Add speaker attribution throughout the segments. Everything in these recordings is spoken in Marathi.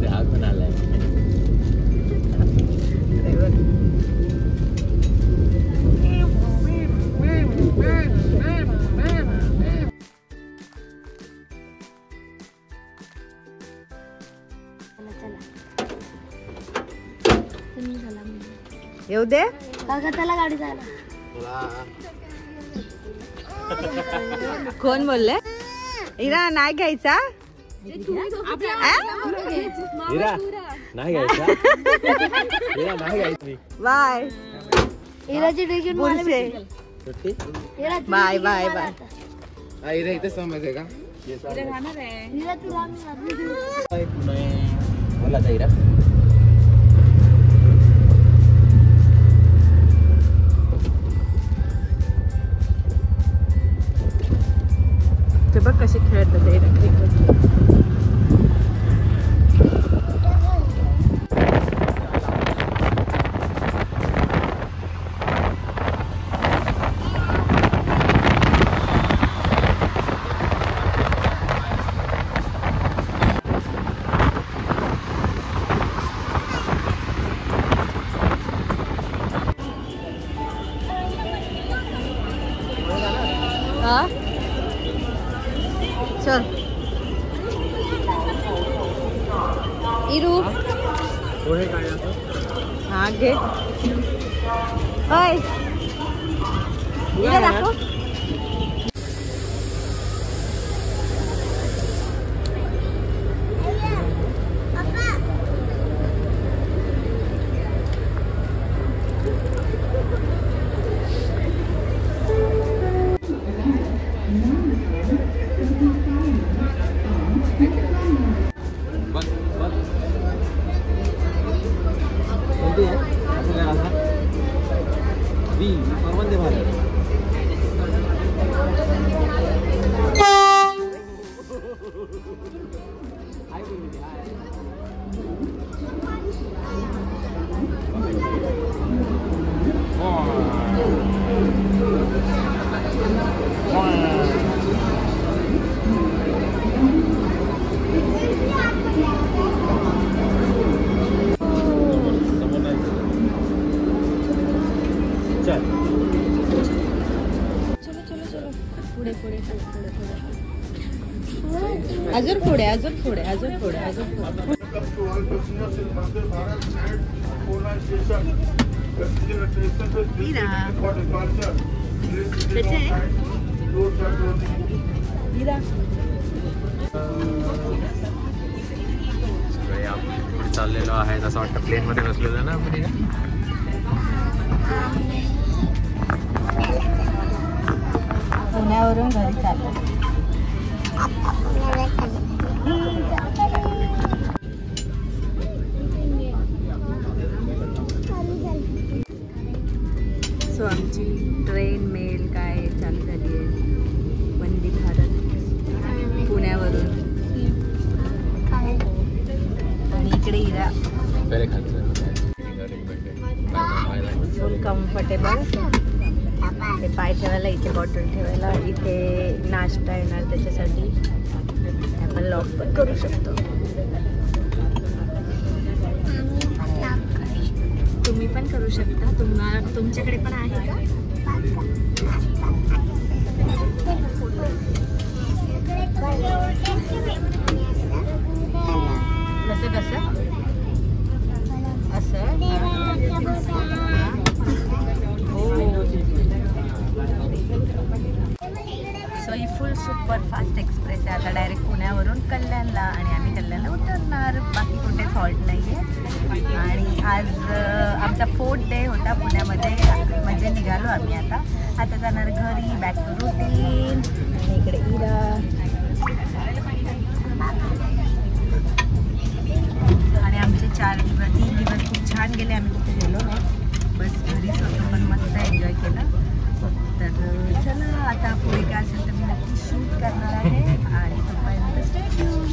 Speaker 1: हात पण आलाय.
Speaker 2: येऊ दे
Speaker 3: काका त्याला गाडी जायला.
Speaker 2: कोण बोलले? इरा नाही घ्यायचा.
Speaker 1: हिरा नाही घ्यायचा. हिरा नाही घ्यायची.
Speaker 2: बाय.
Speaker 3: हिराची टिकीट
Speaker 2: बाय बाय बाय.
Speaker 1: हिरा इथे समजाय का?
Speaker 3: हिरा तुला
Speaker 1: बोला हिरा.
Speaker 2: ते बघ कसे खेळतात ते क्रिकेट. हा चल इरू हा घे. होय इकडे दाखव.
Speaker 1: वंदे भारत.
Speaker 2: अजून पुढे अजून पुढे अजून पुढे अजून पुढे.
Speaker 1: चाललेलो आहे असं वाटतं प्लेन मध्ये बसलेलो ना आपण.
Speaker 2: पुण्यावरून घरी चाललो. सो आमची ट्रेन मेल काय चालू झाली आहे. वंदे भारत पुण्यावरून. आणि इकडे इरा फुल कम्फर्टेबल. ते पाय ठेवायला, इथे बॉटल ठेवायला, इथे नाश्ता येणार त्याच्यासाठी आपण लॉक पण करू शकतो. तुम्ही पण करू शकता. तुमच्याकडे पण आहे का? कसं कसं असं सो ही फुल सुपर फास्ट एक्सप्रेस आहे. आता डायरेक्ट पुण्यावरून कल्याणला आणि आम्ही कल्याणला उतरणार. बाकी कुठेच हॉल्ट नाही आहे. आणि आज आमचा 4th डे होता पुण्यामध्ये. म्हणजे निघालो आम्ही आता जाणार घरी, बॅक टू रुटीन. आणि इकडे इरा. आणि आमचे 3 दिवस खूप छान गेले. आम्ही कुठे गेलो नाही, बस घरीच होतो, पण मस्त एन्जॉय केलं. तर चला आता पुढे काय असेल तर मी नक्की शूट करणार आहे. आणि तोपर्यंत स्टे ट्यून्ड.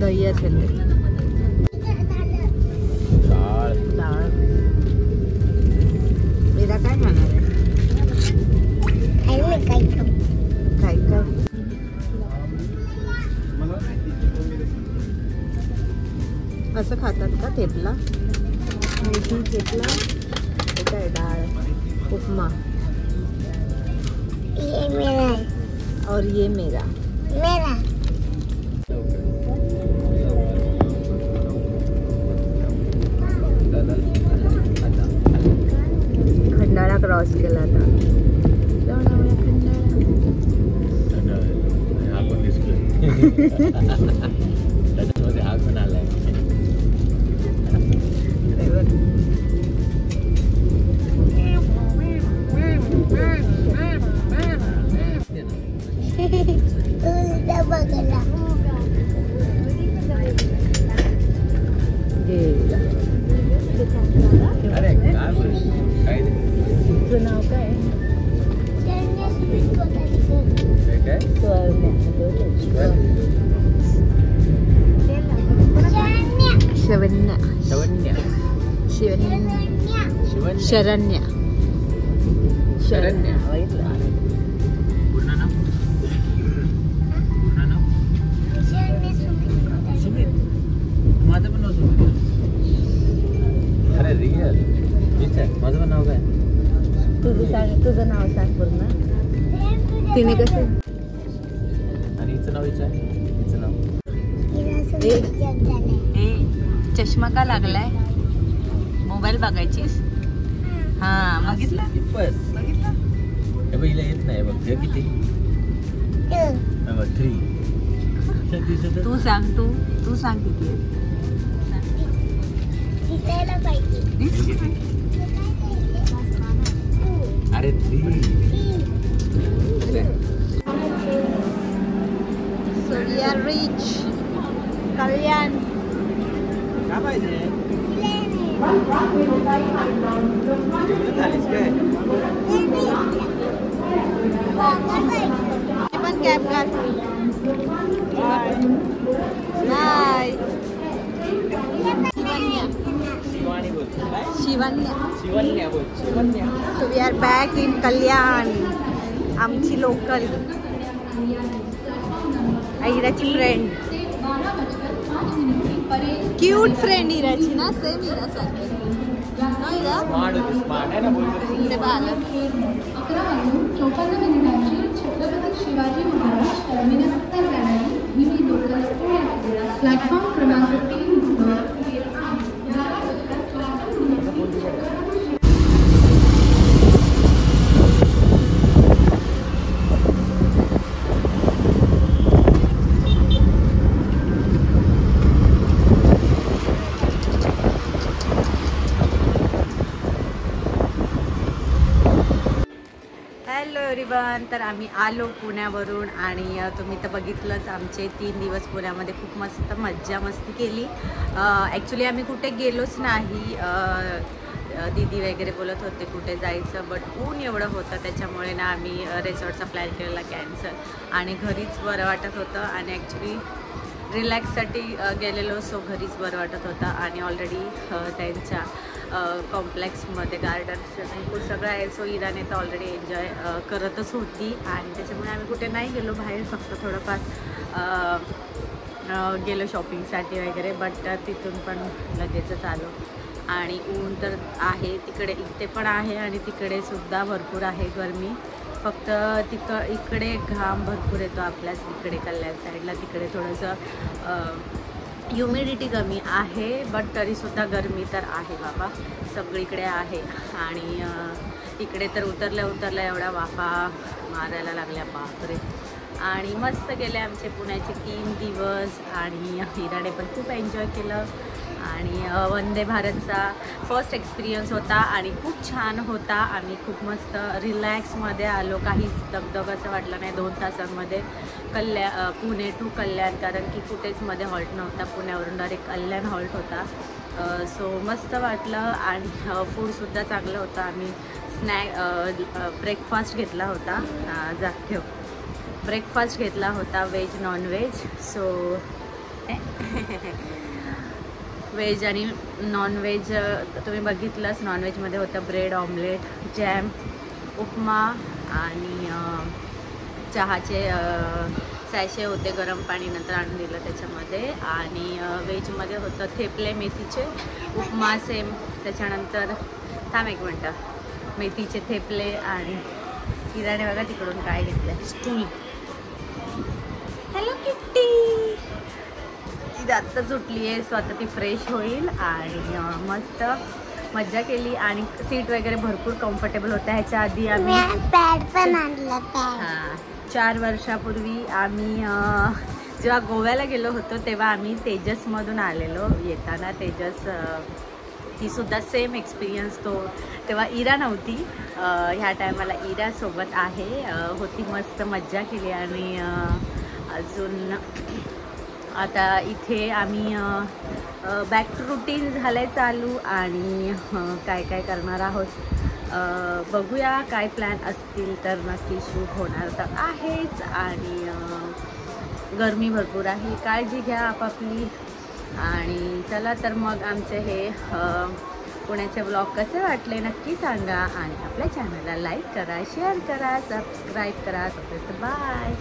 Speaker 2: दही असेल ते. डाळ. मीरा काय खाणार आहे? काय असं खातात का थेपला? मेथी थेपला. हे काय डाळ, उपमा.
Speaker 3: ये मेरा
Speaker 2: और ये मेरा. खंडाळा क्रॉस केला आता.
Speaker 1: आग पण आलाय. अरे काय बोल काय
Speaker 2: तुझं नाव काय?
Speaker 1: काय
Speaker 2: शवन्या.
Speaker 1: शवन्या.
Speaker 2: शरण्या.
Speaker 1: शरण्या. पूर्ण नाव? पूर्ण नाव? सुमित. माझं पण नाव सुमित. अरे रिअल विचार माझं पण नाव काय?
Speaker 2: तुझं सांग. तुझं नाव सांग पूर्ण. तिने कसं?
Speaker 1: आणि हिचं नाव विचार. हिचं नाव
Speaker 2: चष्मा का लागलाय? मोबाईल बघायचीस? हा बघितलं. बघितलं.
Speaker 1: हे बघ हिला येत नाही बघ. हे किती? 3.
Speaker 2: तू सांग. तू सांग किती आहे?
Speaker 1: अरे 3.
Speaker 2: So we are rich. कल्याण.
Speaker 1: काय पाहिजे? झालीस काय?
Speaker 2: पण कॅब कर. बाय.
Speaker 1: शिवानी बोल.
Speaker 2: शिवन्या.
Speaker 1: शिवन्या बोल. Shivanya.
Speaker 2: So we are back in कल्याण. आमची लोकल इराची फ्रेंड. क्यूट फ्रेंड इराची ना. सेम इरासारखी.
Speaker 1: स्मार्ट होती. स्मार्ट आहे ना बोल.
Speaker 2: इकडे पाहिलं.
Speaker 4: 11:54 मिनिटांची छत्रपती शिवाजी महाराज टर्मिनस तर जाणारी ही लोकल प्लॅटफॉर्म क्रमांक 3 वर
Speaker 2: एव्हरीवन. तर आम्ही आलो पुण्यावरून आणि तुम्ही तर बघितलंच आमचे 3 दिवस पुण्यामध्ये खूप मस्त मज्जा मस्ती केली. ॲक्च्युली आम्ही कुठे गेलोच नाही. दीदी वगैरे बोलत होते कुठे जायचं, बट ऊन एवढं होतं त्याच्यामुळे ना आम्ही रिसॉर्टचा प्लॅन केलेला कॅन्सल आणि घरीच बरं वाटत होतं. आणि ॲक्च्युली रिलॅक्ससाठी गेलेलो, सो घरीच बरं वाटत होतं. आणि ऑलरेडी त्यांच्या कॉम्प्लेक्समध्ये गार्डन स्विमिंग पूल सगळं आहे, सो इराने तर ऑलरेडी एन्जॉय करतच होती. आणि त्याच्यामुळे आम्ही कुठे नाही गेलो बाहेर, फक्त थोडंफार गेलो शॉपिंगसाठी वगैरे, बट तिथून पण लगेचच आलो. आणि ऊन तर आहे तिकडे, इथे पण आहे आणि तिकडे सुद्धा भरपूर आहे गरमी. फक्त इकडे घाम भरपूर येतो आपल्याच इकडे कल्याण साईडला. तिकडे थोडंसं ह्युमिडिटी कमी आहे, बट तरीसुद्धा गरमी तर आहे बाबा, सगळीकडे आहे. आणि इकडे तर उतरल्या एवढ्या वाफा मारायला लागल्या बापरे. आणि मस्त गेले आमचे पुण्याचे 3 दिवस आणि हिराने पण खूप एन्जॉय केलं. आणि वंदे भारतचा फर्स्ट एक्सपिरियन्स होता आणि खूप छान होता. आम्ही खूप मस्त रिलॅक्समध्ये आलो, काहीच दगदग असं वाटलं नाही 2 तासांमध्ये पुणे टू कल्याण, कारण की कुठेच मध्ये हॉल्ट नव्हता. पुण्यावरून डायरेक्ट कल्याण हॉल्ट होता. सो मस्त वाटलं आणि फूडसुद्धा चांगलं होतं. आम्ही ब्रेकफास्ट घेतला होता, ब्रेकफास्ट घेतला होता व्हेज नॉनव्हेज. सो व्हेज आणि नॉनव्हेज तुम्ही बघितलंच. नॉनव्हेजमध्ये होतं ब्रेड ऑमलेट, जॅम, उपमा आणि चहाचे सॅशे होते, गरम पाणी नंतर आणून दिलं त्याच्यामध्ये. आणि व्हेजमध्ये होतं थेपले मेथीचे, उपमा सेम. त्याच्यानंतर थांब एक मिनटं, मेथीचे थेपले आणि इराने बघा तिकडून काय घेतलं, स्टूल. Hello kitty. ती आत्ता सुटली आहे, सो आता ती फ्रेश होईल आणि मस्त मज्जा केली. आणि सीट वगैरे भरपूर कम्फर्टेबल होत्या. ह्याच्या आधी आम्ही
Speaker 3: पॅड पण आणलं.
Speaker 2: हां 4 वर्षापूर्वी आम्ही जेव्हा गोव्याला गेलो होतो तेव्हा आम्ही तेजसमधून आलेलो. येताना तेजस ती सुद्धा सेम एक्सपिरियन्स. तेव्हा इरा नव्हती, ह्या टायमाला इरा सोबत आहे. होती मस्त मज्जा केली. आणि अजून आता इथे आम्ही बॅक टू रुटीन झालं आहे चालू. आणि काय काय करणार आहोत बघूया. काय प्लॅन असतील तर नक्की शूट होणार तर आहेच. आणि गरमी भरपूर आहे, काळजी घ्या आपापली. आणि चला तर मग आमचे हे पुण्याचे व्लॉग कसे वाटले नक्की सांगा. आणि आपल्या चॅनलला लाईक करा, शेअर करा, सबस्क्राईब करा. बाय.